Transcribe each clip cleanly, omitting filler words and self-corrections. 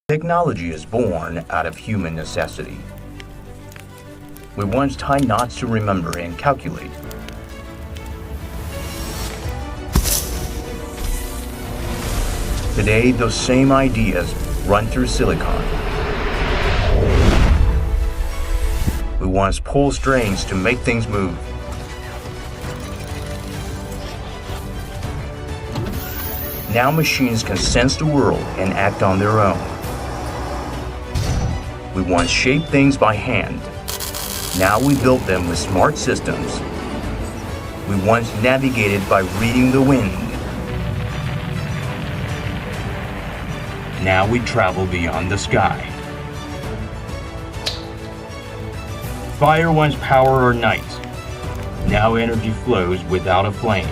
Technology is born out of human necessity. We once tied knots to remember and calculate. Today, those same ideas run through silicon. We once pulled strings to make things move. Now machines can sense the world and act on their own. We once shaped things by hand. Now we build them with smart systems. We once navigated by reading the wind. Now we travel beyond the sky. Fire once powered our nights. Now energy flows without a flame.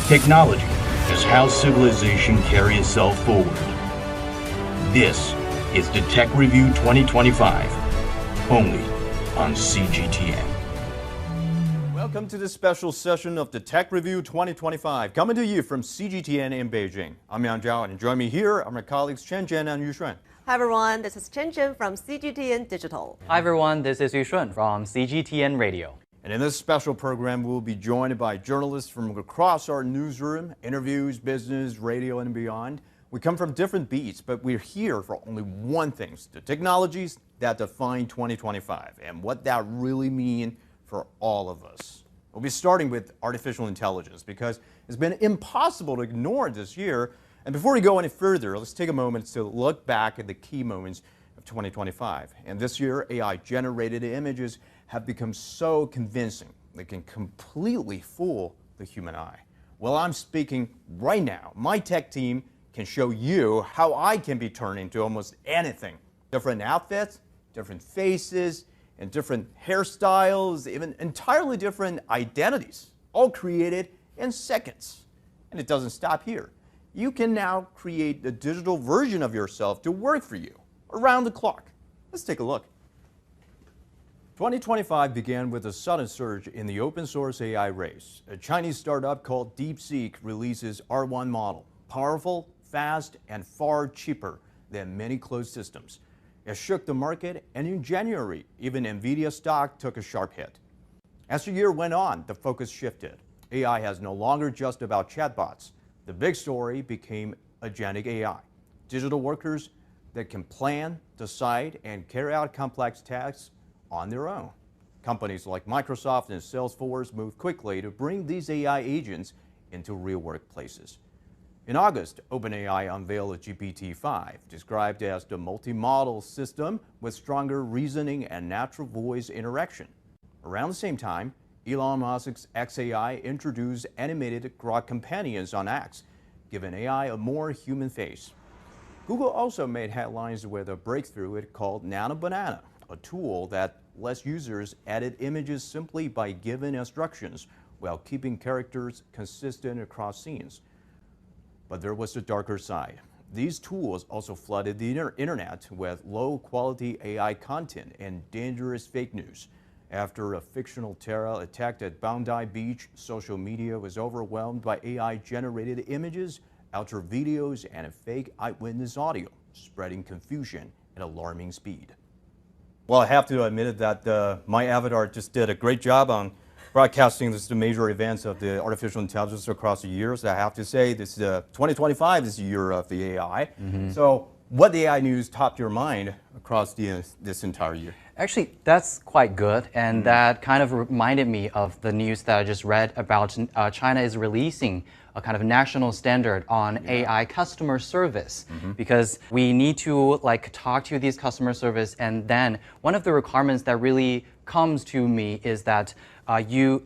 Technology is how civilization carries itself forward. This is the Tech Review 2025, only on CGTN. Welcome to this special session of the Tech Review 2025, coming to you from CGTN in Beijing. I'm Yang Zhao, and join me here are my colleagues Chen Zhen and Yu Xuan. Hi everyone, this is Chen Zhen from CGTN Digital. Hi everyone, this is Yu Shun from CGTN Radio. And in this special program, we'll be joined by journalists from across our newsroom, interviews, business, radio, and beyond. We come from different beats, but we're here for only one thing, the technologies that define 2025 and what that really means for all of us. We'll be starting with artificial intelligence because it's been impossible to ignore this year. And before we go any further, let's take a moment to look back at the key moments of 2025. And this year, AI-generated images have become so convincing they can completely fool the human eye. Well, I'm speaking right now. My tech team can show you how I can be turned into almost anything. Different outfits, different faces, and different hairstyles, even entirely different identities, all created in seconds. And it doesn't stop here. You can now create a digital version of yourself to work for you around the clock. Let's take a look. 2025 began with a sudden surge in the open source AI race. A Chinese startup called DeepSeek releases R1 model, powerful, fast, and far cheaper than many closed systems. It shook the market, and in January, even Nvidia stock took a sharp hit. As the year went on, the focus shifted. AI has no longer just about chatbots. The big story became Agentic AI, digital workers that can plan, decide, and carry out complex tasks on their own. Companies like Microsoft and Salesforce moved quickly to bring these AI agents into real workplaces. In August, OpenAI unveiled a GPT-5, described as the multi-model system with stronger reasoning and natural voice interaction. Around the same time, Elon Musk's xAI introduced animated Grok companions on X, giving AI a more human face. Google also made headlines with a breakthrough it called Nano Banana, a tool that lets users edit images simply by giving instructions while keeping characters consistent across scenes. But there was a darker side. These tools also flooded the internet with low-quality AI content and dangerous fake news. After a fictional terror attack at Bondi Beach, social media was overwhelmed by AI-generated images, altered videos, and fake eyewitness audio, spreading confusion at alarming speed. Well, I have to admit that my avatar just did a great job on broadcasting the major events of the artificial intelligence across the years. I have to say, this 2025 is the year of the AI. So what AI news topped your mind across this entire year? Actually, that's quite good, and that kind of reminded me of the news that I just read about China is releasing a kind of national standard on AI customer service, because we need to talk to these customer service, and then one of the requirements that really comes to me is that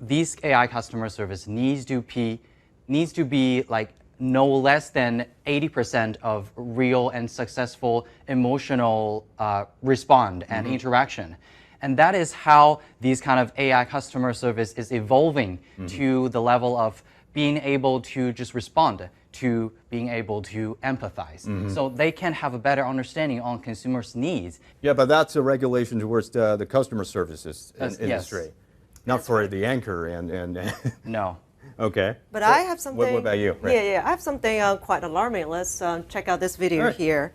these AI customer service needs to be no less than 80% of real and successful emotional respond and interaction. And that is how these kind of AI customer service is evolving to the level of being able to just respond, to being able to empathize. So they can have a better understanding on consumers' needs. Yeah, but that's a regulation towards the customer services industry, Yes. not for the anchor and No. Okay. But So I have something. What about you? Right. Yeah, I have something quite alarming. Let's check out this video Right. here.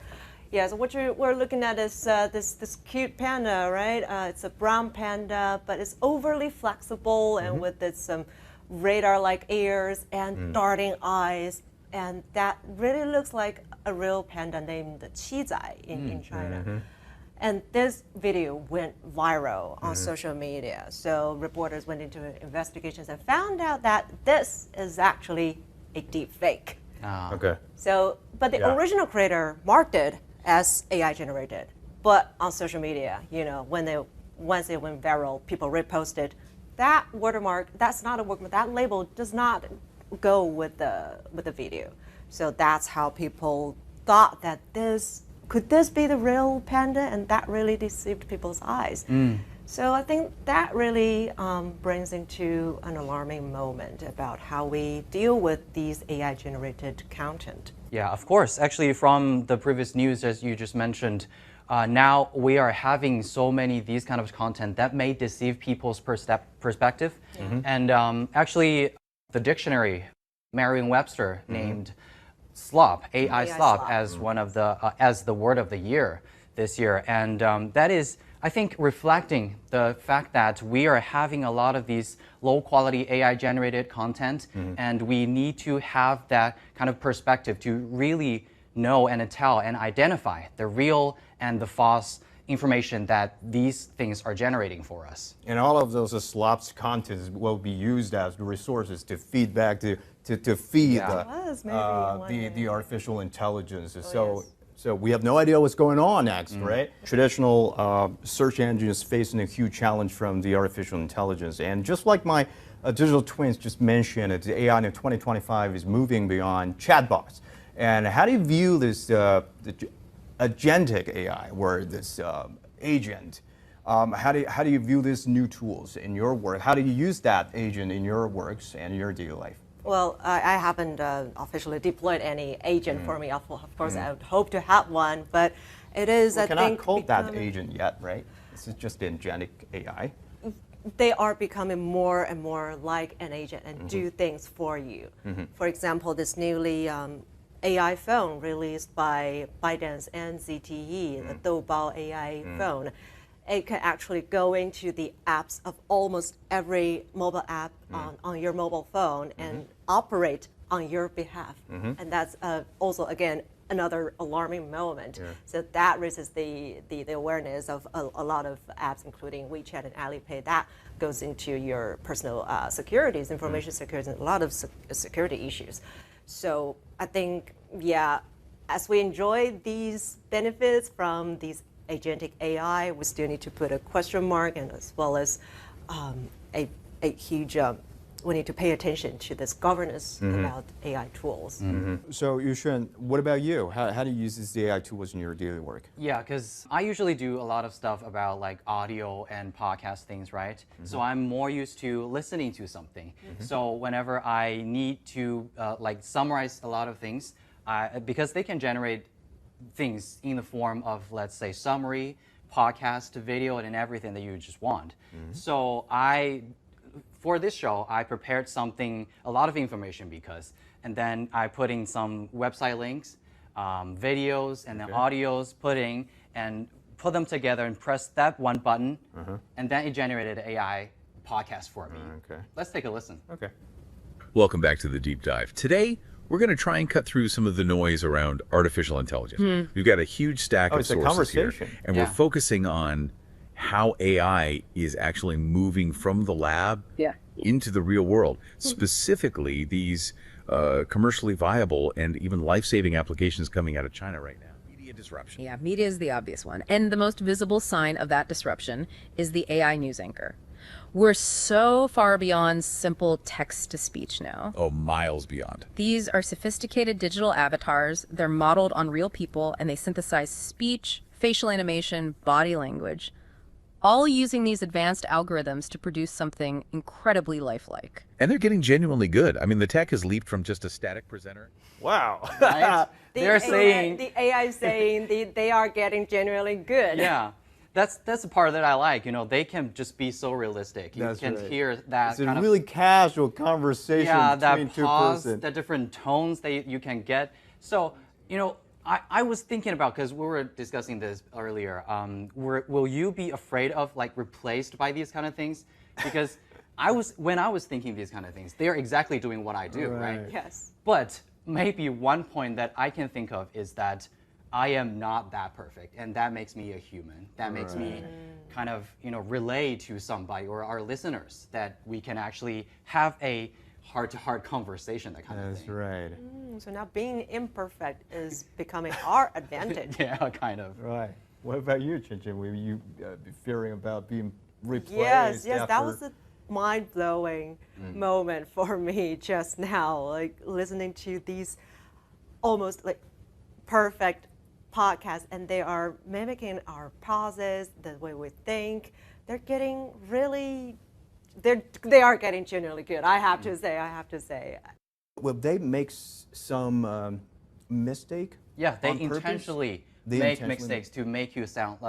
Yeah, so what we're looking at is this cute panda, right? It's a brown panda, but it's overly flexible and with its radar-like ears and darting eyes, and that really looks like a real panda named Qizai in China. And this video went viral on social media. So reporters went into investigations and found out that this is actually a deep fake. Okay. So, but the original creator marked it as AI generated. But on social media, you know, once it went viral, people reposted that watermark. That's not a watermark. That label does not go with the video. So that's how people thought that could this be the real panda, and that really deceived people's eyes. So I think that really brings into an alarming moment about how we deal with these AI-generated content. Yeah, of course. Actually, from the previous news, as you just mentioned, now we are having so many these kind of content that may deceive people's perspective. And actually, the dictionary, Merriam-Webster, named slop, AI slop, as one of the as the word of the year this year, and that is, I think, reflecting the fact that we are having a lot of these low-quality AI-generated content, and we need to have that kind of perspective to really know and tell and identify the real and the false information that these things are generating for us. And all of those slops contents will be used as resources to feed back to feed the artificial intelligence. So we have no idea what's going on next, right? Traditional search engines facing a huge challenge from the artificial intelligence. And just like my digital twins just mentioned, the AI in 2025 is moving beyond chatbots. And how do you view this the agentic AI, where this agent, how do you view these new tools in your work? How do you use that agent in your works and your daily life? Well, I haven't officially deployed any agent for me. Of course, I would hope to have one, but it is, I cannot think, call that agent yet, right? This is just agentic AI. They are becoming more and more like an agent and do things for you. For example, this newly AI phone released by ByteDance and ZTE, the Doubao AI phone. It can actually go into the apps of almost every mobile app on your mobile phone and operate on your behalf. And that's also, again, another alarming moment. So that raises the awareness of a lot of apps, including WeChat and Alipay. That goes into your personal securities, information security, and a lot of security issues. So I think, yeah, as we enjoy these benefits from these agentic AI, we still need to put a question mark, and as well as a huge, we need to pay attention to this governance about AI tools. So Yushun, what about you? How do you use these AI tools in your daily work? Yeah, because I usually do a lot of stuff about like audio and podcast things, right? So I'm more used to listening to something. So whenever I need to like summarize a lot of things, because they can generate things in the form of, let's say, summary, podcast, video, and everything that you just want. So for this show, I prepared a lot of information and then I put in some website links, videos, and then audios, put them together and press that one button, and then it generated an AI podcast for me. Let's take a listen. Okay. Welcome back to the Deep Dive. Today, we're going to try and cut through some of the noise around artificial intelligence. We've got a huge stack of sources here, and we're focusing on how AI is actually moving from the lab into the real world, specifically these commercially viable and even life-saving applications coming out of China right now. Media disruption. Yeah, media is the obvious one. And the most visible sign of that disruption is the AI news anchor. We're so far beyond simple text-to-speech now. Oh, miles beyond. These are sophisticated digital avatars. They're modeled on real people, and they synthesize speech, facial animation, body language, all using these advanced algorithms to produce something incredibly lifelike. And they're getting genuinely good. I mean, the tech has leaped from just a static presenter. Wow. Right? They're saying... The AI is saying they are getting genuinely good. Yeah. that's the part that I like. They can just be so realistic. You can hear that it's a really casual conversation between two persons. The different tones that you can get. So, I was thinking about, because we were discussing this earlier, will you be afraid of replaced by these kind of things? Because when I was thinking these kind of things, they're exactly doing what I do, right? Yes. But maybe one point that I can think of is that I am not that perfect, and that makes me a human. That makes me kind of, relay to somebody or our listeners that we can actually have a heart-to-heart conversation, that kind of thing. That's right. So now being imperfect is becoming our advantage. Yeah, kind of. Right. What about you, Chin? Were you fearing about being replaced? Yes, that was a mind-blowing moment for me just now, listening to these almost perfect podcasts, and they are mimicking our pauses, the way we think. They're getting really, they are getting genuinely good. I have to say. Will they make some mistake? Yeah, they intentionally make mistakes to make you sound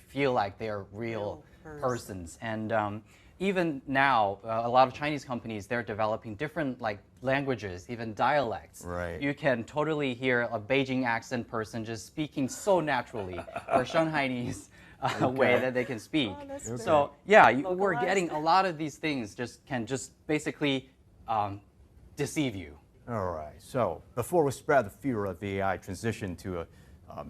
feel like they're real persons. And even now, a lot of Chinese companies, they're developing different languages, even dialects. Right. You can totally hear a Beijing accent person just speaking so naturally, or Shanghainese way that they can speak. Oh, so yeah, we're getting a lot of these things can basically deceive you. All right. So before we spread the fear of the AI transition to a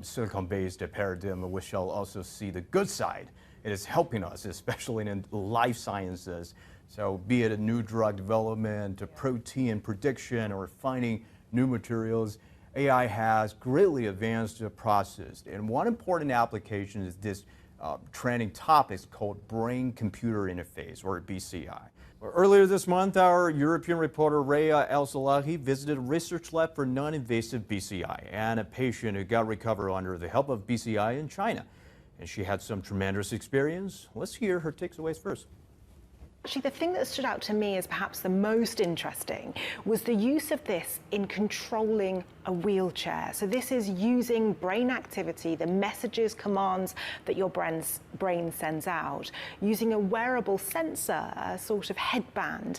silicon-based paradigm, we shall also see the good side. It is helping us, especially in life sciences. So be it a new drug development, a protein prediction, or finding new materials, AI has greatly advanced the process. And one important application is this trending topic called brain-computer interface, or BCI. Earlier this month, our European reporter Rhea El-Salahi visited a research lab for non-invasive BCI and a patient who got recovered under the help of BCI in China. And she had some tremendous experience. Let's hear her takeaways first. Actually, the thing that stood out to me as perhaps the most interesting was the use of this in controlling a wheelchair. So this is using brain activity, the messages, commands that your brain sends out, using a wearable sensor, a sort of headband,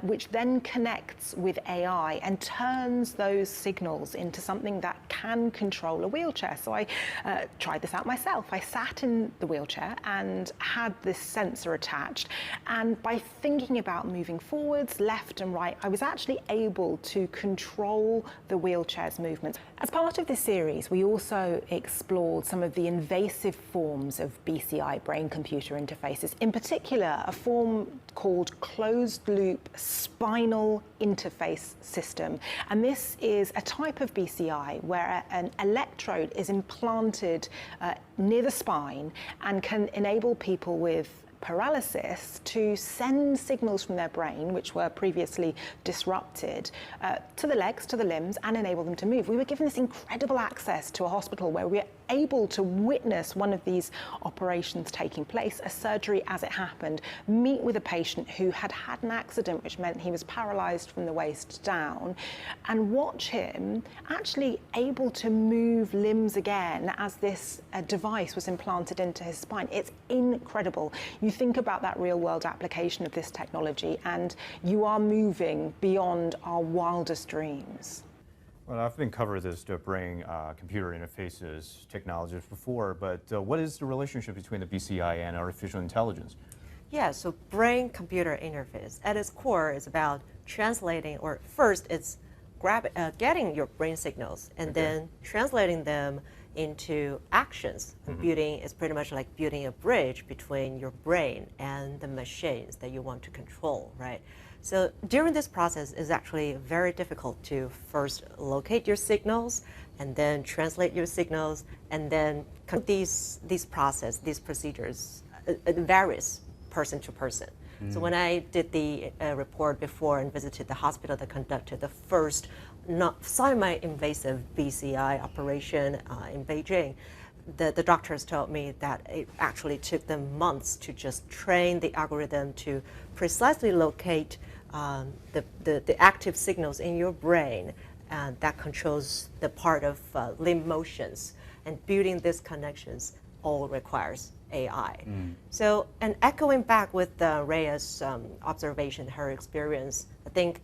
which then connects with AI and turns those signals into something that can control a wheelchair. So I tried this out myself. I sat in the wheelchair and had this sensor attached, and by thinking about moving forwards, left and right, I was actually able to control the wheelchair's movements. As part of this series, we also explored some of the invasive forms of BCI, brain-computer interfaces, in particular a form called closed-loop spinal interface system. And this is a type of BCI where an electrode is implanted near the spine and can enable people with paralysis to send signals from their brain, which were previously disrupted, to the legs, to the limbs, and enable them to move. We were given this incredible access to a hospital where we were able to witness one of these operations taking place, a surgery as it happened, meet with a patient who had had an accident which meant he was paralyzed from the waist down, and watch him actually able to move limbs again as this device was implanted into his spine. It's incredible. You think about that real-world application of this technology and you are moving beyond our wildest dreams. Well, I've been covering this brain-computer interfaces technologies before, but what is the relationship between the BCI and artificial intelligence? Yeah, so brain-computer interface at its core is about translating, or first it's getting your brain signals and then translating them into actions. Building is pretty much like building a bridge between your brain and the machines that you want to control, right? So during this process, it's actually very difficult to first locate your signals and then translate your signals, and then these procedures varies person to person. So when I did the report before and visited the hospital that conducted the first semi-invasive BCI operation in Beijing, the doctors told me that it actually took them months to just train the algorithm to precisely locate the active signals in your brain that controls the part of limb motions. And building these connections all requires AI. So, and echoing back with Rhea's observation, her experience, I think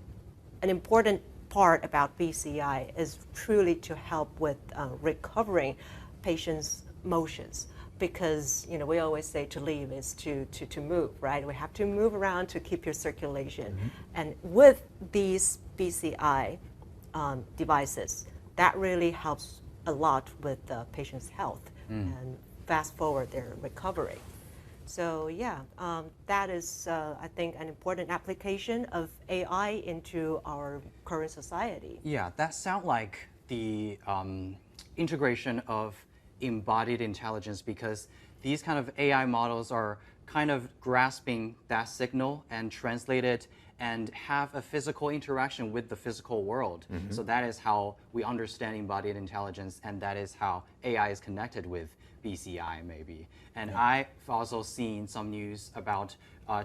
an important part about BCI is truly to help with recovering patients' motions. Because we always say to live is to move, right? We have to move around to keep your circulation. And with these BCI devices, that really helps a lot with the patient's health and fast forward their recovery. So yeah, that is, I think, an important application of AI into our current society. Yeah, that sounds like the integration of embodied intelligence, because these kind of AI models are kind of grasping that signal and translate it and have a physical interaction with the physical world. So that is how we understand embodied intelligence, and that is how AI is connected with BCI maybe. And I've also seen some news about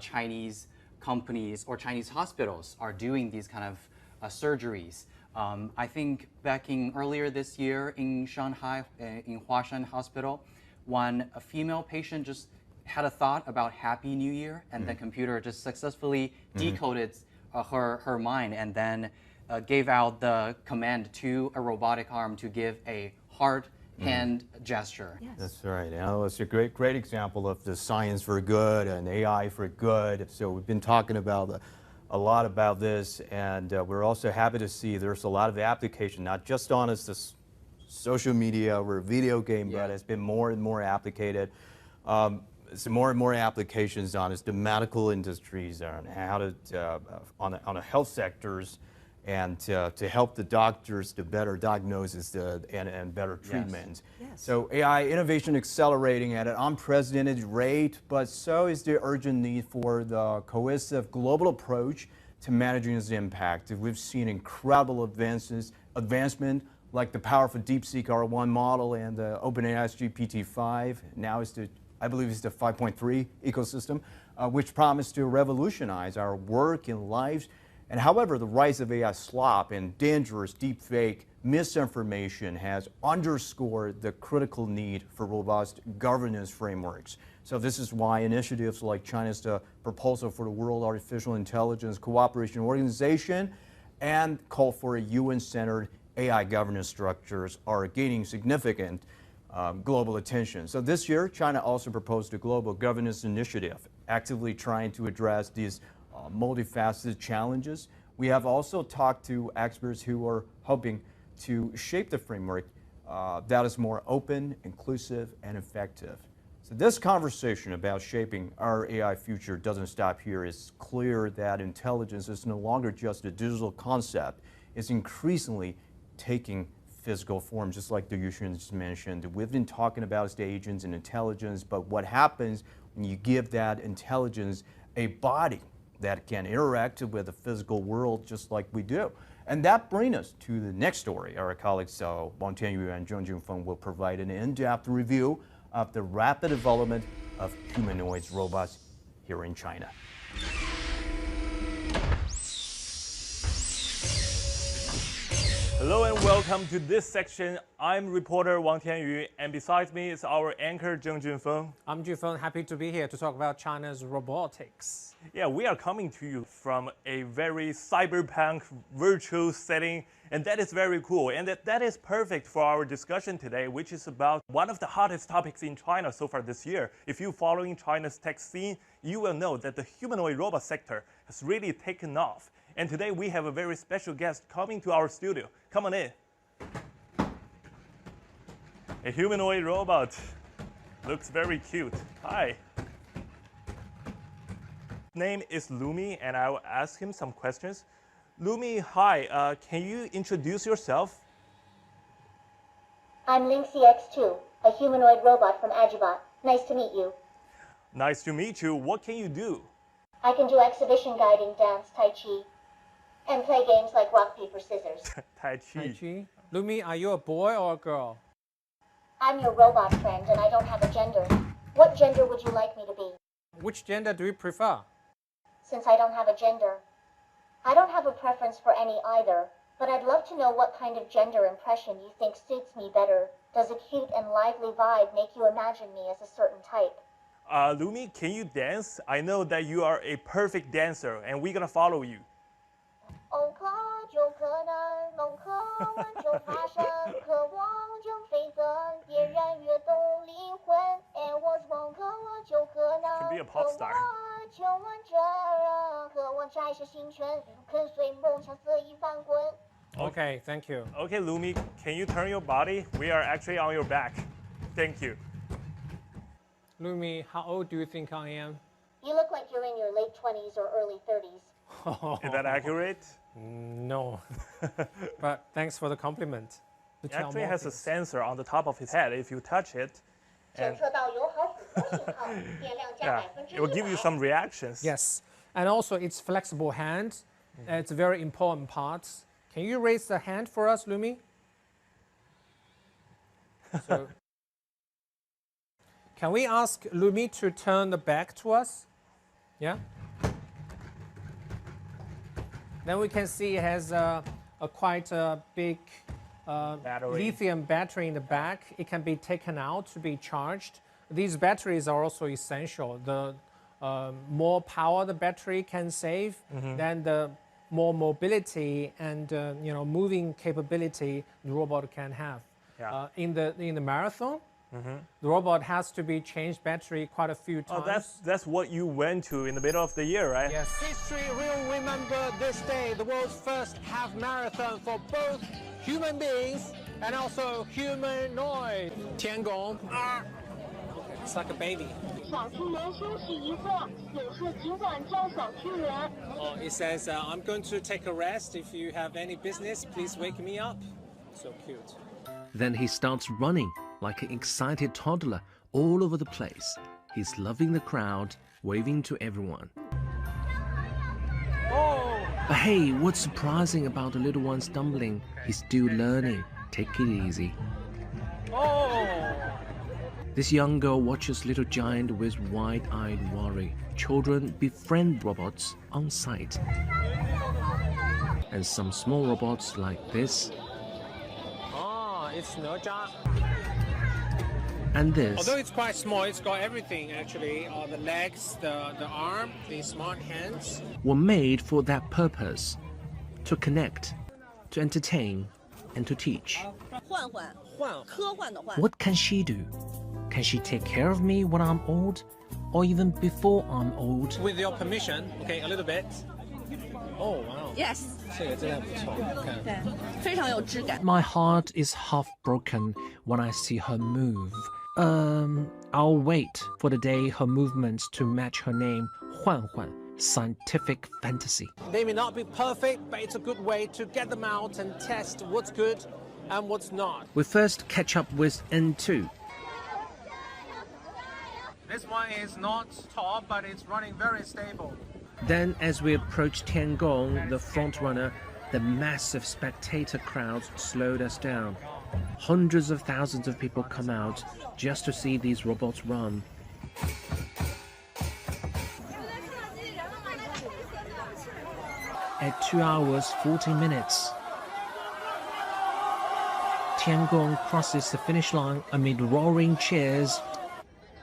Chinese companies or Chinese hospitals are doing these kind of surgeries. I think back in earlier this year in Shanghai, in Huashan Hospital, a female patient just had a thought about Happy New Year, and the computer just successfully decoded her mind, and then gave out the command to a robotic arm to give a heart hand gesture. Yes. That's right. It's a great example of the science for good and AI for good. So we've been talking about a lot about this, and we're also happy to see there's a lot of application, not just on this social media or video game, but it's been more and more applicated. Some more and more applications on the medical industries, on how to on the health sectors, and to help the doctors to better diagnosis and better treatment. Yes. So AI innovation accelerating at an unprecedented rate, but so is the urgent need for the cohesive global approach to managing its impact. We've seen incredible advancement like the powerful DeepSeek R1 model and the OpenAI's GPT-5. Now I believe it's the 5.3 ecosystem, which promise to revolutionize our work and lives. And however, the rise of AI slop and dangerous deepfake misinformation has underscored the critical need for robust governance frameworks. So this is why initiatives like China's proposal for the World Artificial Intelligence Cooperation Organization and call for a UN-centered AI governance structures are gaining significant global attention. So this year, China also proposed a global governance initiative, actively trying to address these multifaceted challenges. We have also talked to experts who are hoping to shape the framework that is more open, inclusive, and effective. So this conversation about shaping our AI future doesn't stop here. It's clear that intelligence is no longer just a digital concept. It's increasingly taking physical form, just like the Yuxuan just mentioned. We've been talking about the agents and intelligence, but what happens when you give that intelligence a body that can interact with the physical world just like we do? And that brings us to the next story. Our colleagues Wang Tianyu and Zheng Junfeng will provide an in-depth review of the rapid development of humanoid robots here in China. Hello and welcome to this section. I'm reporter Wang Tianyu, and beside me is our anchor Zheng Junfeng. I'm Junfeng, happy to be here to talk about China's robotics. Yeah, we are coming to you from a very cyberpunk virtual setting, and that is very cool. And that is perfect for our discussion today, which is about one of the hottest topics in China so far this year. If you're following China's tech scene, you will know that the humanoid robot sector has really taken off. And today we have a very special guest coming to our studio. Come on in. A humanoid robot. Looks very cute. Hi. Name is Lumi, and I will ask him some questions. Lumi, hi. Can you introduce yourself? I'm LinkCX2, a humanoid robot from Agibot. Nice to meet you. Nice to meet you. What can you do? I can do exhibition guiding, dance, tai chi, and play games like rock, paper, scissors. Tai Chi. Lumi, are you a boy or a girl? I'm your robot friend, and I don't have a gender. What gender would you like me to be? Which gender do you prefer? Since I don't have a gender, I don't have a preference for any either, but I'd love to know what kind of gender impression you think suits me better. Does a cute and lively vibe make you imagine me as a certain type? Lumi, can you dance? I know that you are a perfect dancer, and we're gonna follow you. 偶可就可能，梦可闻就发生，渴望就飞奔，点燃跃动灵魂。And was wrong，可我就可能， Can be a pop star. 可我就完整，渴望摘下星辰，跟随梦想肆意翻滚。Okay, thank you. Okay, Lumi, can you turn your body? We are actually on your back. Thank you. Lumi, how old do you think I am? You look like you're in your late 20s or early 30s. Is that accurate? No. But thanks for the compliment. It actually has a sensor on the top of his head. If you touch it, and, 侦测到友好琥珀信号，电量加 yeah, it will give you some reactions. Yes. And also it's flexible hand. It's a very important part. Can you raise the hand for us, Lumi? So, can we ask Lumi to turn the back to us? Yeah? Then we can see it has a quite a big lithium battery in the back. It can be taken out to be charged. These batteries are also essential. The more power the battery can save, then the more mobility and moving capability the robot can have. Yeah. In the marathon, the robot has to be changed battery quite a few times. Oh, that's what you went to in the middle of the year, right? Yes. History will remember this day, the world's first half marathon for both human beings and also humanoid. Tiangong. It's like a baby. It says, I'm going to take a rest. If you have any business, please wake me up. So cute. Then he starts running like an excited toddler all over the place. He's loving the crowd, waving to everyone. But hey, what's surprising about the little one stumbling? He's still learning. Take it easy. This young girl watches little giant with wide-eyed worry. Children befriend robots on sight. And some small robots like this. It's Naja. And this. Although it's quite small, it's got everything actually. The legs, the arm, the smart hands. Were made for that purpose. To connect, to entertain, and to teach. What can she do? Can she take care of me when I'm old? Or even before I'm old? With your permission, okay, a little bit. Oh, wow. Yes. My heart is half broken when I see her move. I'll wait for the day her movements to match her name, Huan Huan, scientific fantasy. They may not be perfect, but it's a good way to get them out and test what's good and what's not. We first catch up with N2. This one is not top, but it's running very stable. Then, as we approach Tiangong, the front runner, the massive spectator crowds slowed us down. Hundreds of thousands of people come out just to see these robots run. At 2 hours 40 minutes, Tiangong crosses the finish line amid roaring cheers.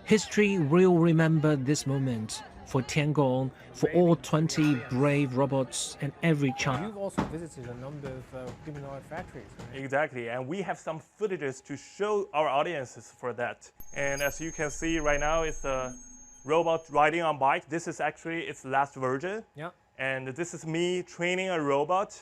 History will remember this moment for Tiangong, for all 20 brave robots and every child. You've also visited a number of humanoid factories, right? Exactly, and we have some footages to show our audiences for that. And as you can see right now, it's a robot riding on bike. This is actually its last version. Yeah. And this is me training a robot,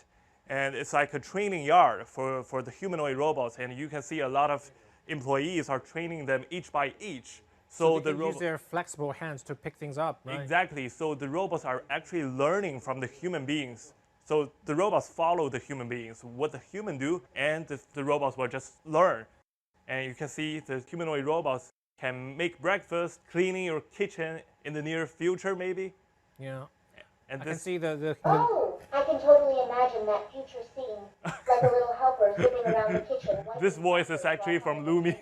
and it's like a training yard for the humanoid robots. And you can see a lot of employees are training them each by each. So they can use their flexible hands to pick things up, right? Exactly. So the robots are actually learning from the human beings. So the robots follow the human beings, what the human do, and the robots will just learn. And you can see the humanoid robots can make breakfast, cleaning your kitchen in the near future, maybe. Yeah. And I can see the Oh, I can totally imagine that future scene, like a little helper zipping around the kitchen. This voice is actually from Lumi.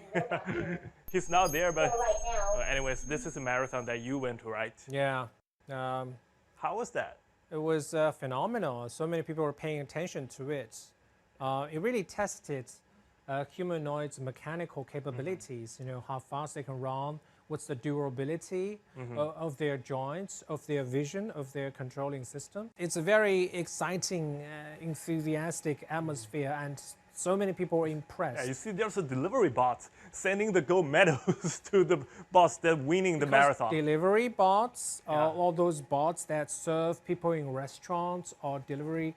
He's not there, but right now. Anyways, this is a marathon that you went to, right? Yeah. How was that? It was phenomenal. So many people were paying attention to it. It really tested humanoids' mechanical capabilities. You know, how fast they can run, what's the durability of their joints, of their vision, of their controlling system. It's a very exciting, enthusiastic atmosphere, and so many people are impressed. Yeah, you see, there's a delivery bot sending the gold medals to the bots that winning the marathon. Delivery bots, all those bots that serve people in restaurants or delivery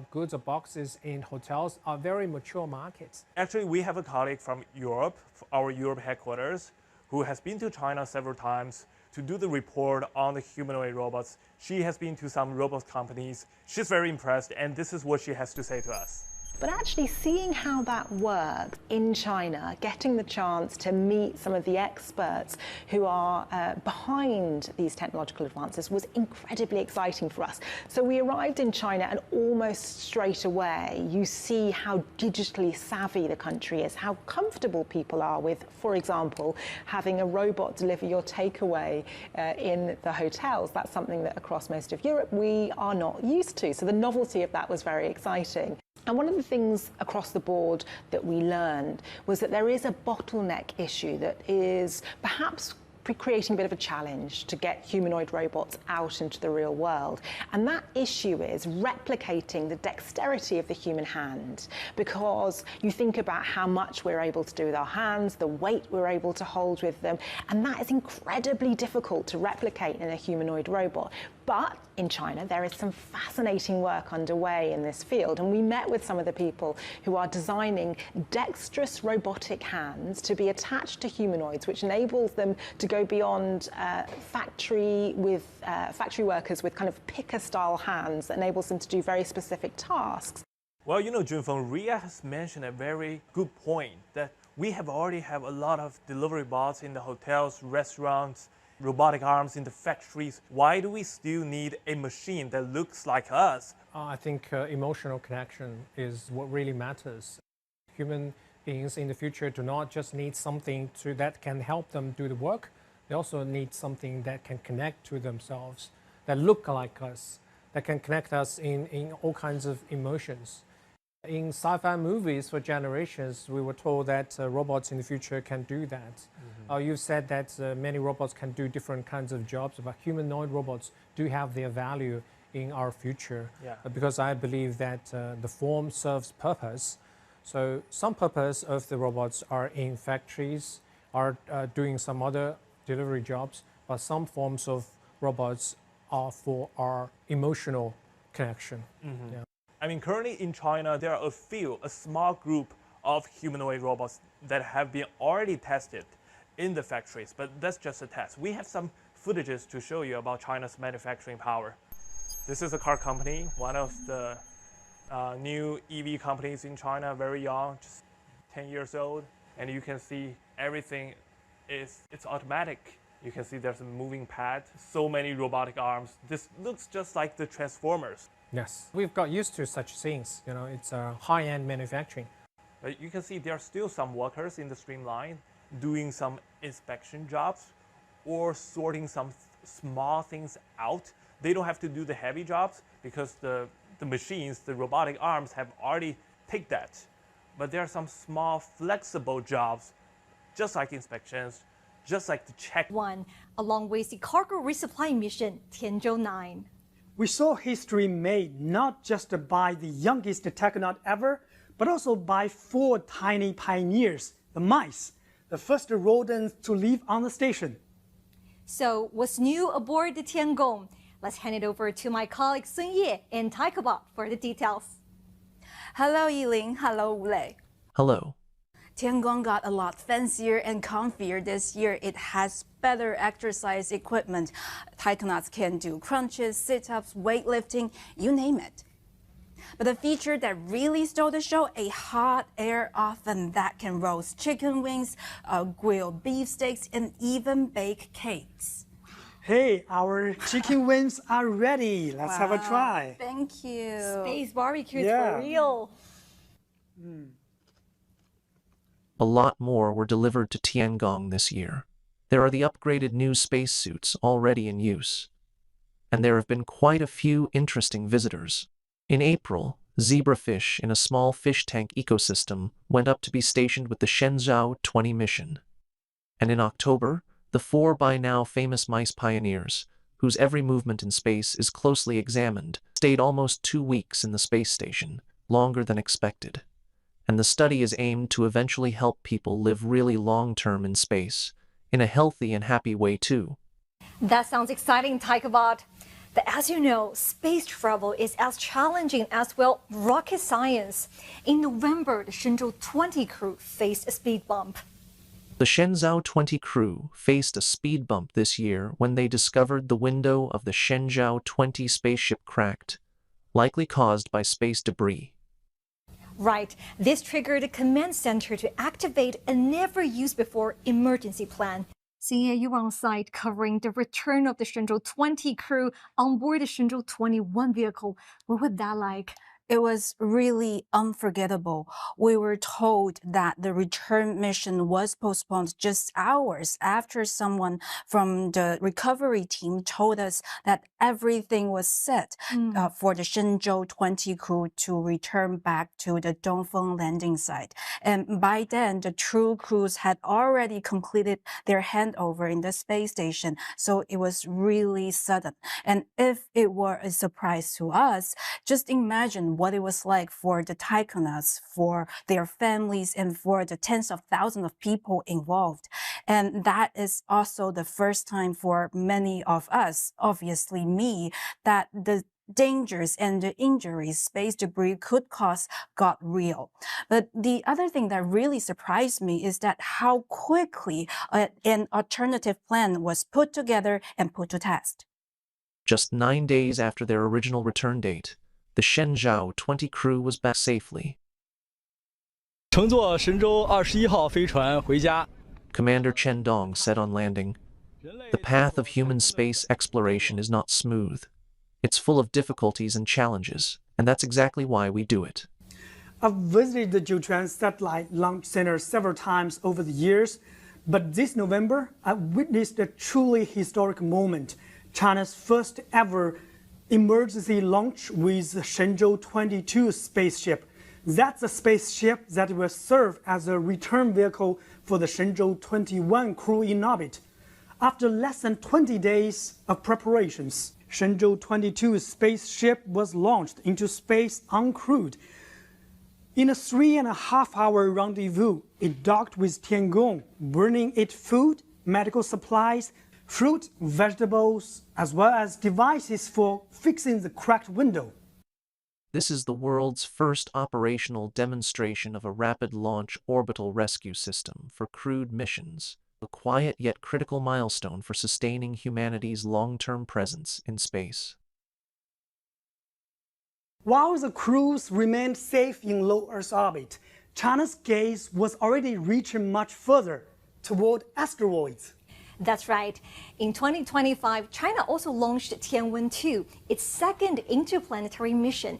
goods or boxes in hotels are very mature markets. Actually, we have a colleague from Europe, our Europe headquarters, who has been to China several times to do the report on the humanoid robots. She has been to some robot companies. She's very impressed, and this is what she has to say to us. But actually seeing how that works in China, getting the chance to meet some of the experts who are behind these technological advances was incredibly exciting for us. So we arrived in China and almost straight away you see how digitally savvy the country is, how comfortable people are with, for example, having a robot deliver your takeaway in the hotels. That's something that across most of Europe we are not used to. So the novelty of that was very exciting. And one of the things across the board that we learned was that there is a bottleneck issue that is perhaps creating a bit of a challenge to get humanoid robots out into the real world. And that issue is replicating the dexterity of the human hand, because you think about how much we're able to do with our hands, the weight we're able to hold with them, and that is incredibly difficult to replicate in a humanoid robot. But in China, there is some fascinating work underway in this field, and we met with some of the people who are designing dexterous robotic hands to be attached to humanoids, which enables them to go beyond factory workers with kind of picker-style hands that enables them to do very specific tasks. Well, you know, Junfeng, Ria has mentioned a very good point that we already have a lot of delivery bots in the hotels, restaurants, robotic arms in the factories. Why do we still need a machine that looks like us? I think emotional connection is what really matters. Human beings in the future do not just need something that can help them do the work. They also need something that can connect to themselves, that look like us, that can connect us in all kinds of emotions. In sci-fi movies for generations, we were told that robots in the future can do that. You said that many robots can do different kinds of jobs, but humanoid robots do have their value in our future, because I believe that the form serves purpose. So some purpose of the robots are in factories, are doing some other delivery jobs, but some forms of robots are for our emotional connection. I mean, currently in China, there are a small group of humanoid robots that have been already tested in the factories, but that's just a test. We have some footages to show you about China's manufacturing power. This is a car company, one of the new EV companies in China, very young, just 10 years old. And you can see everything it's automatic. You can see there's a moving pad, so many robotic arms. This looks just like the Transformers. Yes, we've got used to such things. You know, it's high-end manufacturing. But you can see there are still some workers in the streamline doing some inspection jobs or sorting some small things out. They don't have to do the heavy jobs because the machines, the robotic arms have already taken that. But there are some small flexible jobs, just like inspections, just like the check. One, along with the cargo resupply mission Tiangong 9. We saw history made not just by the youngest technonaut ever, but also by 4 tiny pioneers, the mice, the first rodents to leave on the station. So what's new aboard the Tiangong? Let's hand it over to my colleague Sun Ye in Taikaba for the details. Hello, Yiling. Hello, Wu Lei. Hello. Tiangong got a lot fancier and comfier this year. It has better exercise equipment. Taikonauts can do crunches, sit-ups, weightlifting, you name it. But the feature that really stole the show, a hot air oven that can roast chicken wings, grill beefsteaks, and even bake cakes. Hey, our chicken wings are ready. Let's have a try. Thank you. Space barbecue for real. A lot more were delivered to Tiangong this year. There are the upgraded new spacesuits already in use. And there have been quite a few interesting visitors. In April, zebrafish in a small fish tank ecosystem went up to be stationed with the Shenzhou 20 mission. And in October, The 4 by now famous mice pioneers, whose every movement in space is closely examined, stayed almost 2 weeks in the space station, longer than expected. And the study is aimed to eventually help people live really long-term in space, in a healthy and happy way too. That sounds exciting, Taikobot. But as you know, space travel is as challenging as, well, rocket science. In November, the Shenzhou 20 crew faced a speed bump. The Shenzhou 20 crew faced a speed bump this year when they discovered the window of the Shenzhou 20 spaceship cracked, likely caused by space debris. Right. This triggered the command center to activate a never-used-before emergency plan. Xingye, you were on site covering the return of the Shenzhou 20 crew on board the Shenzhou 21 vehicle. What was that like? It was really unforgettable. We were told that the return mission was postponed just hours after someone from the recovery team told us that everything was set for the Shenzhou 20 crew to return back to the Dongfeng landing site. And by then, the two crews had already completed their handover in the space station, so it was really sudden. And if it were a surprise to us, just imagine what it was like for the taikonauts, for their families, and for the tens of thousands of people involved. And that is also the first time for many of us, obviously me, that the dangers and the injuries space debris could cause got real. But the other thing that really surprised me is that how quickly an alternative plan was put together and put to test. Just 9 days after their original return date, the Shenzhou 20 crew was back safely. 乘坐神舟21号飞船回家. Commander Tiangong said on landing, "The path of human space exploration is not smooth. It's full of difficulties and challenges, and that's exactly why we do it." I've visited the Jiuquan Satellite Launch Center several times over the years, but this November, I witnessed a truly historic moment, China's first ever emergency launch with the Shenzhou 22 spaceship. That's a spaceship that will serve as a return vehicle for the Shenzhou 21 crew in orbit. After less than 20 days of preparations, Shenzhou 22 spaceship was launched into space uncrewed. In a 3.5-hour rendezvous, it docked with Tiangong, bringing it food, medical supplies, fruit, vegetables, as well as devices for fixing the cracked window. This is the world's first operational demonstration of a rapid launch orbital rescue system for crewed missions, a quiet yet critical milestone for sustaining humanity's long-term presence in space. While the crews remained safe in low Earth orbit, China's gaze was already reaching much further toward asteroids. That's right. In 2025, China also launched Tianwen-2, its second interplanetary mission,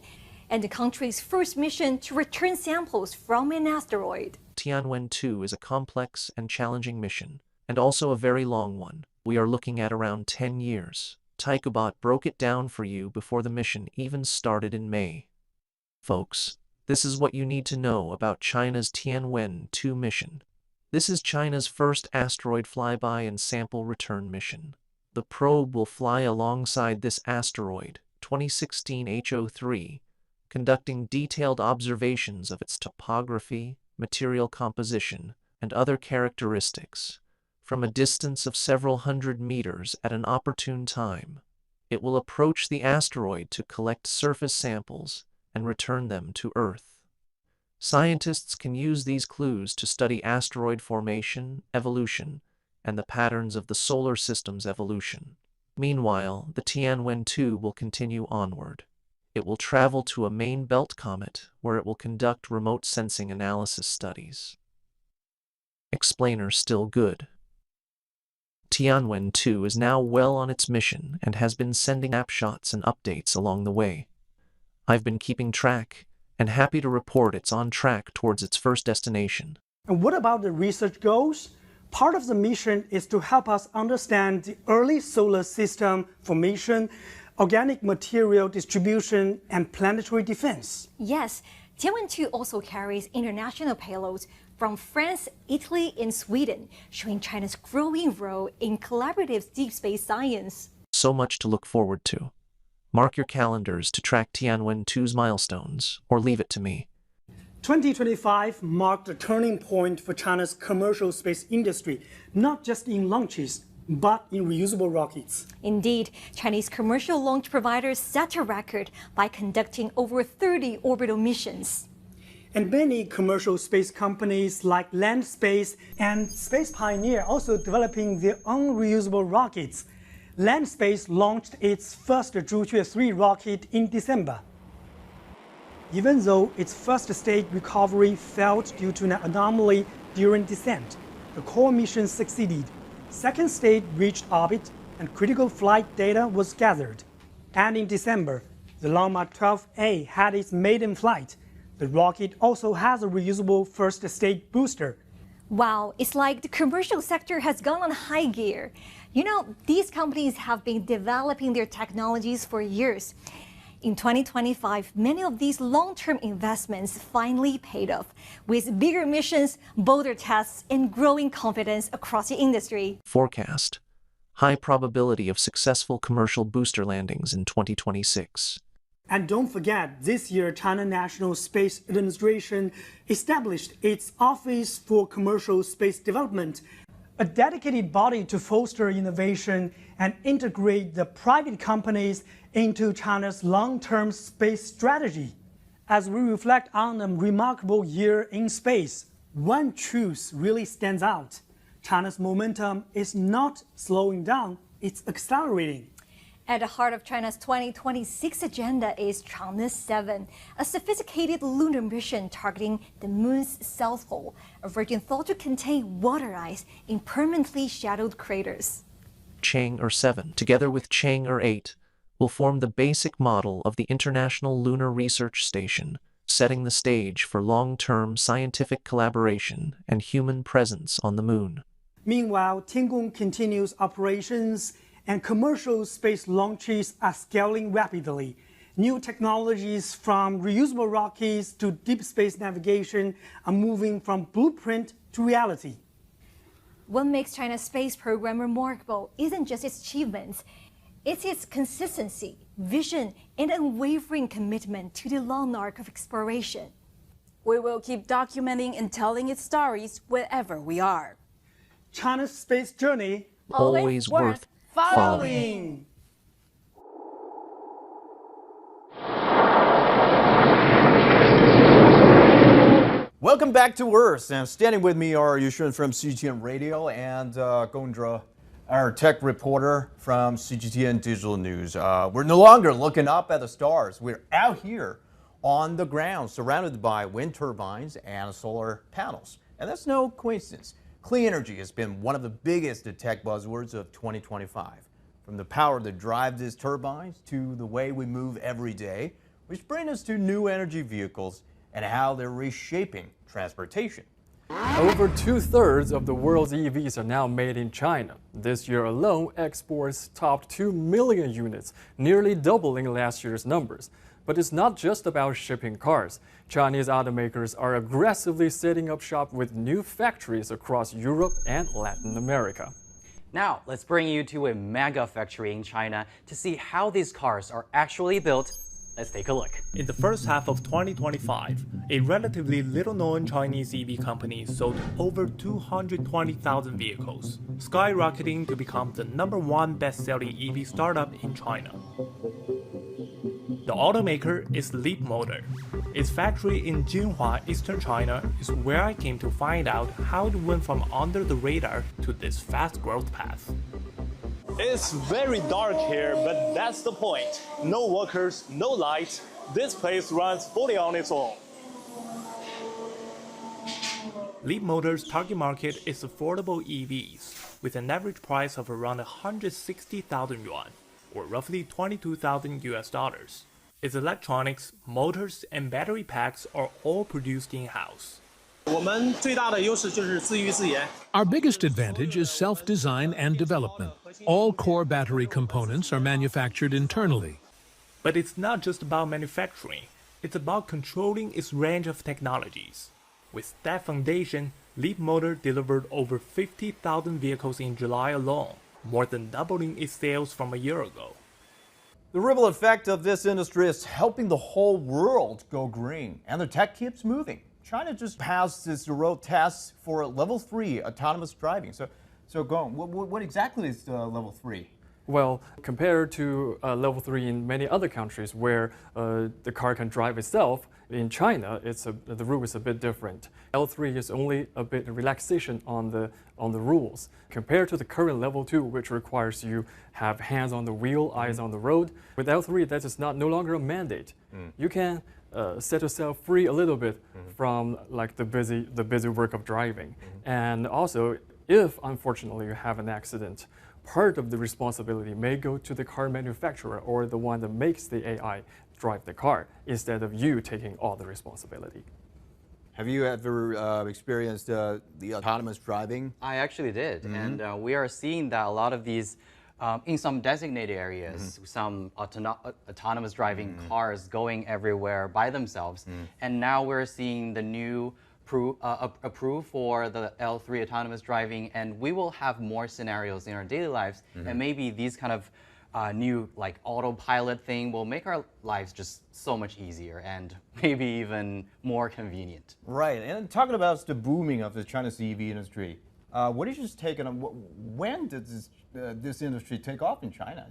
and the country's first mission to return samples from an asteroid. Tianwen-2 is a complex and challenging mission, and also a very long one. We are looking at around 10 years. Taikobot broke it down for you before the mission even started in May. Folks, this is what you need to know about China's Tianwen-2 mission. This is China's first asteroid flyby and sample return mission. The probe will fly alongside this asteroid, 2016 HO3, conducting detailed observations of its topography, material composition, and other characteristics, from a distance of several hundred meters at an opportune time. It will approach the asteroid to collect surface samples and return them to Earth. Scientists can use these clues to study asteroid formation, evolution, and the patterns of the solar system's evolution. Meanwhile, the Tianwen-2 will continue onward. It will travel to a main belt comet, where it will conduct remote sensing analysis studies. Explainer still good. Tianwen-2 is now well on its mission and has been sending snapshots and updates along the way. I've been keeping track, and happy to report it's on track towards its first destination. And what about the research goals? Part of the mission is to help us understand the early solar system formation, organic material distribution, and planetary defense. Yes, Tianwen-2 also carries international payloads from France, Italy, and Sweden, showing China's growing role in collaborative deep space science. So much to look forward to. Mark your calendars to track Tianwen 2's milestones, or leave it to me. 2025 marked a turning point for China's commercial space industry, not just in launches, but in reusable rockets. Indeed, Chinese commercial launch providers set a record by conducting over 30 orbital missions. And many commercial space companies like Land Space and Space Pioneer also developing their own reusable rockets. Land Space launched its first Zhuque 3 rocket in December. Even though its first stage recovery failed due to an anomaly during descent, the core mission succeeded. Second stage reached orbit and critical flight data was gathered. And in December, the Long March 12A had its maiden flight. The rocket also has a reusable first stage booster. Wow, it's like the commercial sector has gone on high gear. You know, these companies have been developing their technologies for years. In 2025, many of these long-term investments finally paid off, with bigger missions, bolder tests, and growing confidence across the industry. Forecast: high probability of successful commercial booster landings in 2026. And don't forget, this year China National Space Administration established its Office for Commercial Space Development, a dedicated body to foster innovation and integrate the private companies into China's long-term space strategy. As we reflect on a remarkable year in space, one truth really stands out. China's momentum is not slowing down, it's accelerating. At the heart of China's 2026 agenda is Chang'e 7, a sophisticated lunar mission targeting the moon's south pole, a region thought to contain water ice in permanently shadowed craters. Chang'e 7, together with Chang'e 8, will form the basic model of the International Lunar Research Station, setting the stage for long-term scientific collaboration and human presence on the moon. Meanwhile, Tiangong continues operations and commercial space launches are scaling rapidly. New technologies from reusable rockets to deep space navigation are moving from blueprint to reality. What makes China's space program remarkable isn't just its achievements, it's its consistency, vision, and unwavering commitment to the long arc of exploration. We will keep documenting and telling its stories wherever we are. China's space journey, always worth following. Welcome back to Earth. And standing with me are Yushun from CGTN Radio and Gondra, our tech reporter from CGTN Digital News. We're no longer looking up at the stars. We're out here on the ground, surrounded by wind turbines and solar panels. And that's no coincidence. Clean energy has been one of the biggest tech buzzwords of 2025. From the power that drives these turbines to the way we move every day, which brings us to new energy vehicles and how they're reshaping transportation. Over 2/3 of the world's EVs are now made in China. This year alone, exports topped 2 million units, nearly doubling last year's numbers. But it's not just about shipping cars. Chinese automakers are aggressively setting up shop with new factories across Europe and Latin America. Now, let's bring you to a mega factory in China to see how these cars are actually built. Let's take a look. In the first half of 2025, a relatively little-known Chinese EV company sold over 220,000 vehicles, skyrocketing to become the #1 best-selling EV startup in China. The automaker is Leap Motor. Its factory in Jinhua, Eastern China, is where I came to find out how it went from under the radar to this fast growth path. It's very dark here, but that's the point. No workers, no lights. This place runs fully on its own. Leap Motor's target market is affordable EVs, with an average price of around 160,000 yuan, or roughly $22,000. Its electronics, motors, and battery packs are all produced in-house. Our biggest advantage is self-design and development. All core battery components are manufactured internally. But it's not just about manufacturing, it's about controlling its range of technologies. With that foundation, Leapmotor delivered over 50,000 vehicles in July alone, more than doubling its sales from a year ago. The ripple effect of this industry is helping the whole world go green, and the tech keeps moving. China just passed its road tests for level 3 autonomous driving. So Gong, what exactly is level 3? Well, compared to level 3 in many other countries where the car can drive itself, in China, the rule is a bit different. L3 is only a bit of relaxation on the rules. Compared to the current level 2, which requires you have hands on the wheel, eyes on the road, with L3, that is no longer a mandate. You can set yourself free a little bit from like the busy work of driving. And also, if unfortunately you have an accident, part of the responsibility may go to the car manufacturer or the one that makes the AI drive the car, instead of you taking all the responsibility. Have you ever experienced the autonomous driving? I actually did, and we are seeing that a lot of these, in some designated areas, some autonomous driving cars going everywhere by themselves, and now we're seeing the new approved for the L3 autonomous driving, and we will have more scenarios in our daily lives, and maybe these kind of new like autopilot thing will make our lives just so much easier and maybe even more convenient. Right, and talking about the booming of the China's EV industry, what is your take on when did this industry take off in China?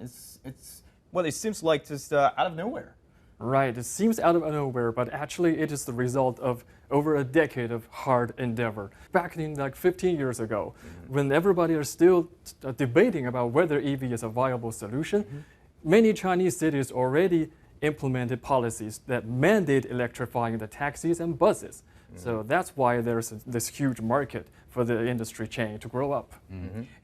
Well, it seems like just out of nowhere. Right, it seems out of nowhere, but actually it is the result of over a decade of hard endeavor. Back in like 15 years ago, when everybody is still debating about whether EV is a viable solution, many Chinese cities already implemented policies that mandate electrifying the taxis and buses. So that's why there's this huge market for the industry chain to grow up.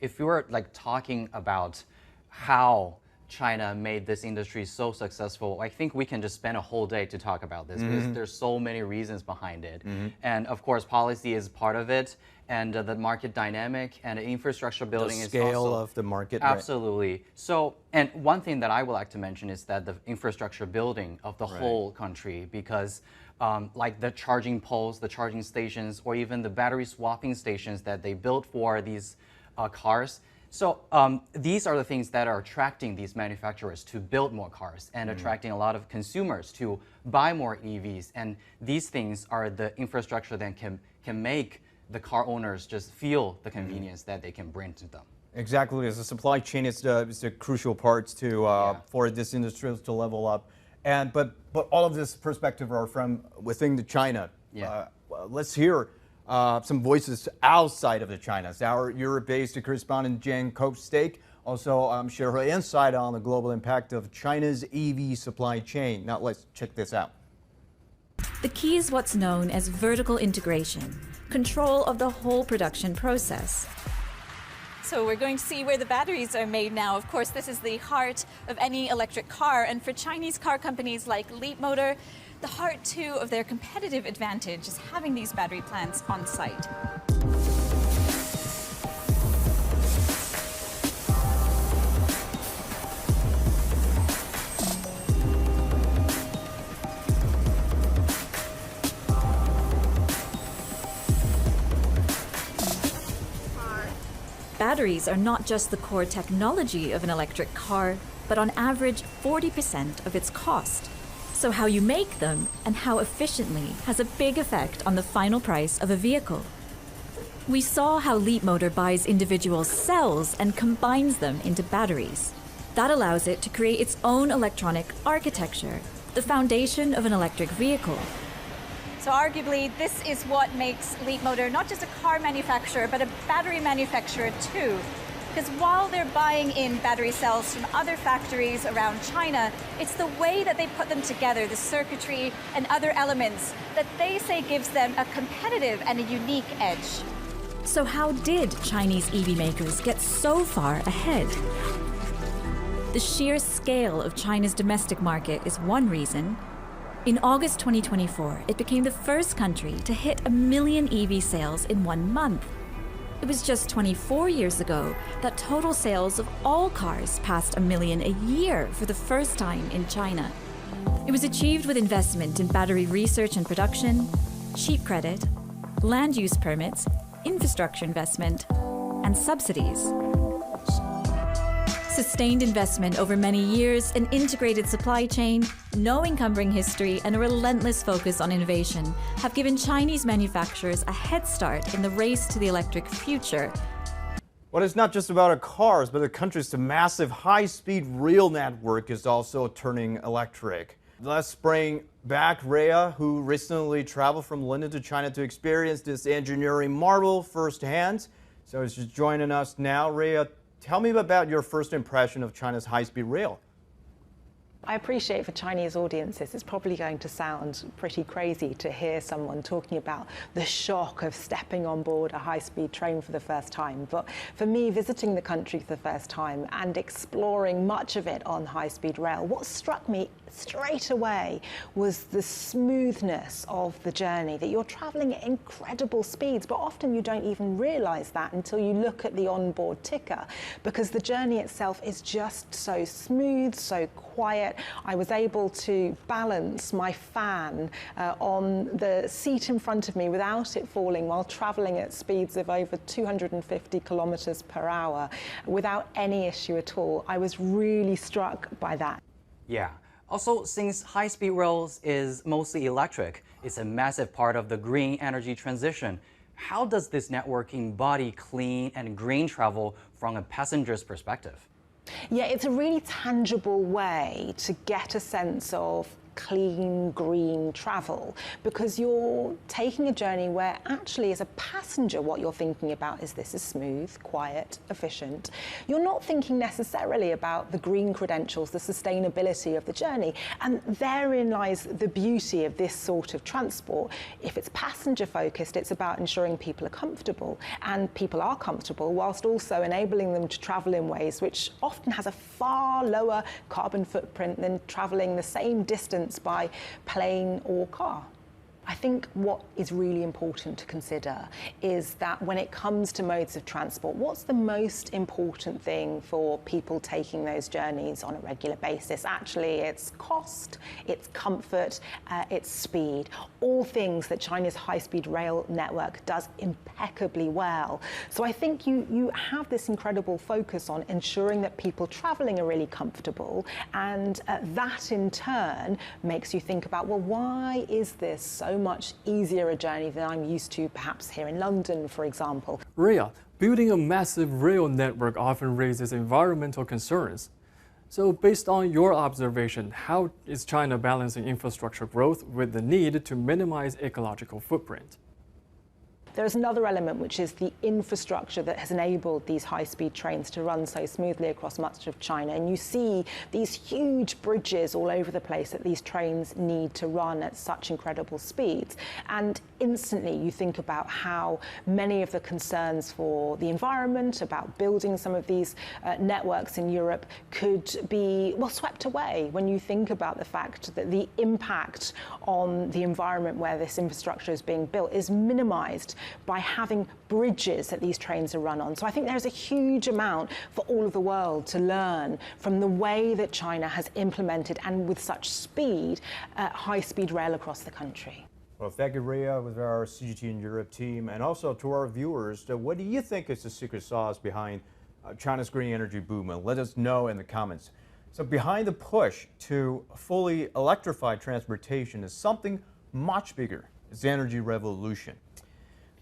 If we were like talking about how China made this industry so successful, I think we can just spend a whole day to talk about this because there's so many reasons behind it. And of course, policy is part of it, and the market dynamic and the infrastructure building is also the scale of the market. Absolutely. Right. So, and one thing that I would like to mention is that the infrastructure building of the whole country, because like the charging poles, the charging stations, or even the battery swapping stations that they built for these cars. So these are the things that are attracting these manufacturers to build more cars and attracting a lot of consumers to buy more EVs. And these things are the infrastructure that can make the car owners just feel the convenience that they can bring to them. Exactly, as the supply chain is the crucial parts to for this industry to level up. And but all of this perspective are from within China. Let's hear some voices outside of China. So our Europe-based correspondent Jen Cope-Stake also share her insight on the global impact of China's EV supply chain. Now let's check this out. The key is what's known as vertical integration, control of the whole production process. So we're going to see where the batteries are made now. Of course, this is the heart of any electric car, and for Chinese car companies like Leapmotor, the heart, too, of their competitive advantage is having these battery plants on site. Batteries are not just the core technology of an electric car, but on average 40% of its cost. So how you make them and how efficiently has a big effect on the final price of a vehicle. We saw how Leapmotor buys individual cells and combines them into batteries. That allows it to create its own electronic architecture, the foundation of an electric vehicle. So arguably, this is what makes Leapmotor not just a car manufacturer, but a battery manufacturer too. Because while they're buying in battery cells from other factories around China, it's the way that they put them together, the circuitry and other elements, that they say gives them a competitive and a unique edge. So how did Chinese EV makers get so far ahead? The sheer scale of China's domestic market is one reason. In August 2024, it became the first country to hit 1 million EV sales in 1 month. It was just 24 years ago that total sales of all cars passed 1 million a year for the first time in China. It was achieved with investment in battery research and production, cheap credit, land use permits, infrastructure investment, and subsidies. Sustained investment over many years, an integrated supply chain, no encumbering history, and a relentless focus on innovation have given Chinese manufacturers a head start in the race to the electric future. Well, it's not just about our cars, but the country's massive high-speed rail network is also turning electric. Let's bring back Rhea, who recently traveled from London to China to experience this engineering marvel firsthand. So she's joining us now. Rhea, tell me about your first impression of China's high-speed rail. I appreciate for Chinese audiences, it's probably going to sound pretty crazy to hear someone talking about the shock of stepping on board a high-speed train for the first time. But for me, visiting the country for the first time and exploring much of it on high-speed rail, what struck me straight away was the smoothness of the journey, that you're traveling at incredible speeds, but often you don't even realize that until you look at the onboard ticker, because the journey itself is just so smooth, so quiet. I was able to balance my fan on the seat in front of me without it falling while traveling at speeds of over 250 kilometers per hour without any issue at all. I was really struck by that. Yeah. Also, since high-speed rails is mostly electric, it's a massive part of the green energy transition. How does this network embody clean and green travel from a passenger's perspective? Yeah, it's a really tangible way to get a sense of clean, green travel, because you're taking a journey where actually as a passenger what you're thinking about is this is smooth, quiet, efficient. You're not thinking necessarily about the green credentials, the sustainability of the journey, and therein lies the beauty of this sort of transport. If it's passenger focused, it's about ensuring people are comfortable, and people are comfortable whilst also enabling them to travel in ways which often has a far lower carbon footprint than traveling the same distance by plane or car. I think what is really important to consider is that when it comes to modes of transport, what's the most important thing for people taking those journeys on a regular basis? Actually, it's cost, it's comfort, it's speed, all things that China's high-speed rail network does impeccably well. So I think you have this incredible focus on ensuring that people traveling are really comfortable, and that in turn makes you think about, well, why is this so much easier a journey than I'm used to perhaps here in London, for example? Rhea, building a massive rail network often raises environmental concerns. So based on your observation, how is China balancing infrastructure growth with the need to minimize ecological footprint? There's another element, which is the infrastructure that has enabled these high-speed trains to run so smoothly across much of China. And you see these huge bridges all over the place that these trains need to run at such incredible speeds. And instantly you think about how many of the concerns for the environment, about building some of these networks in Europe could be, well, swept away when you think about the fact that the impact on the environment where this infrastructure is being built is minimized by having bridges that these trains are run on. So I think there's a huge amount for all of the world to learn from the way that China has implemented, and with such speed, high-speed rail across the country. Well, thank you, Rhea, with our CGTN Europe team, and also to our viewers. What do you think is the secret sauce behind China's green energy boom? And let us know in the comments. So behind the push to fully electrify transportation is something much bigger. It's the energy revolution.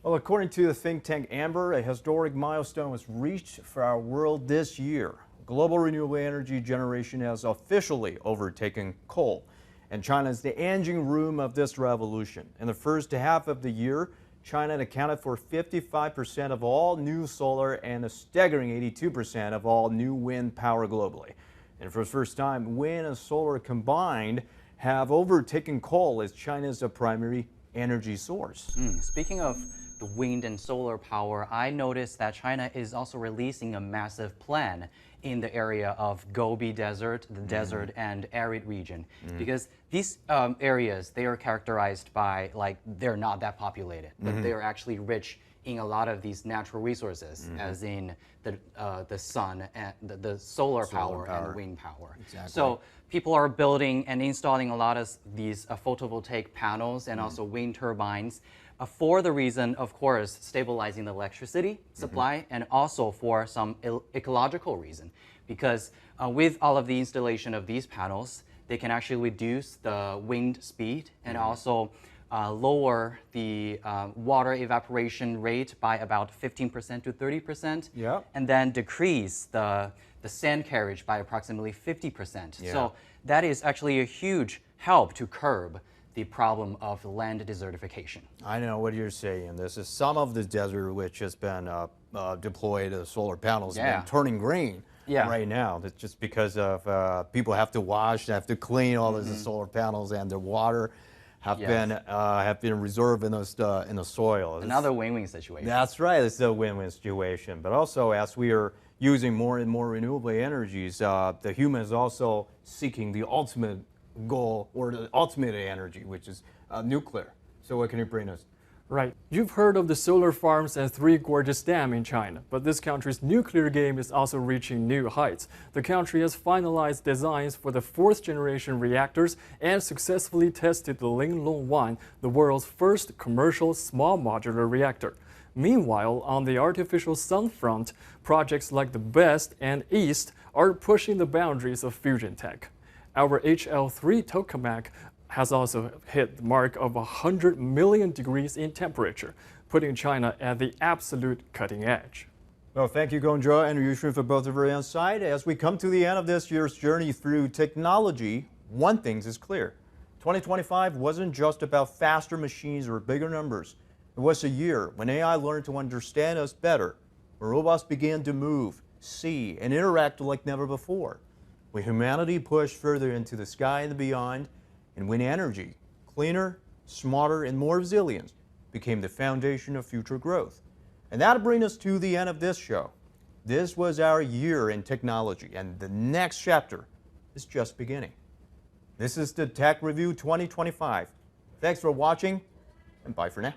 Well, according to the think tank Amber, a historic milestone was reached for our world this year. Global renewable energy generation has officially overtaken coal, and China is the engine room of this revolution. In the first half of the year, China accounted for 55% of all new solar and a staggering 82% of all new wind power globally. And for the first time, wind and solar combined have overtaken coal as China's primary energy source. Speaking of the wind and solar power, I noticed that China is also releasing a massive plan in the area of Gobi Desert, the desert and arid region, because these areas, they are characterized by, like, they're not that populated, but they are actually rich in a lot of these natural resources, as in the sun and the solar power and wind power. Exactly. So people are building and installing a lot of these photovoltaic panels and also wind turbines for the reason, of course, stabilizing the electricity supply and also for some ecological reason. Because with all of the installation of these panels, they can actually reduce the wind speed and also lower the water evaporation rate by about 15% to 30%, and then decrease the sand carriage by approximately 50%. Yeah. So that is actually a huge help to curb the problem of land desertification. I know what you're saying. This is some of the desert which has been deployed solar panels have been turning green right now. That's just because of people have to wash, have to clean all of the solar panels, and their water have been reserved in the soil. Another win-win situation. That's right. It's a win-win situation. But also, as we are using more and more renewable energies, the human is also seeking the ultimate goal or the ultimate energy, which is nuclear. So what can you bring us? Right. You've heard of the solar farms and Three Gorges Dam in China, but this country's nuclear game is also reaching new heights. The country has finalized designs for the 4th-generation reactors and successfully tested the Linglong 1, the world's first commercial small modular reactor. Meanwhile, on the artificial sun front, projects like the BEST and EAST are pushing the boundaries of fusion tech. Our HL3 tokamak has also hit the mark of 100 million degrees in temperature, putting China at the absolute cutting edge. Well, thank you, Gongzhou and Yushun, for both of your insight. As we come to the end of this year's journey through technology, one thing is clear. 2025 wasn't just about faster machines or bigger numbers. It was a year when AI learned to understand us better, when robots began to move, see, and interact like never before, when humanity pushed further into the sky and beyond, and when energy, cleaner, smarter, and more resilient, became the foundation of future growth. And that'll bring us to the end of this show. This was our year in technology, and the next chapter is just beginning. This is the Tech Review 2025. Thanks for watching, and bye for now.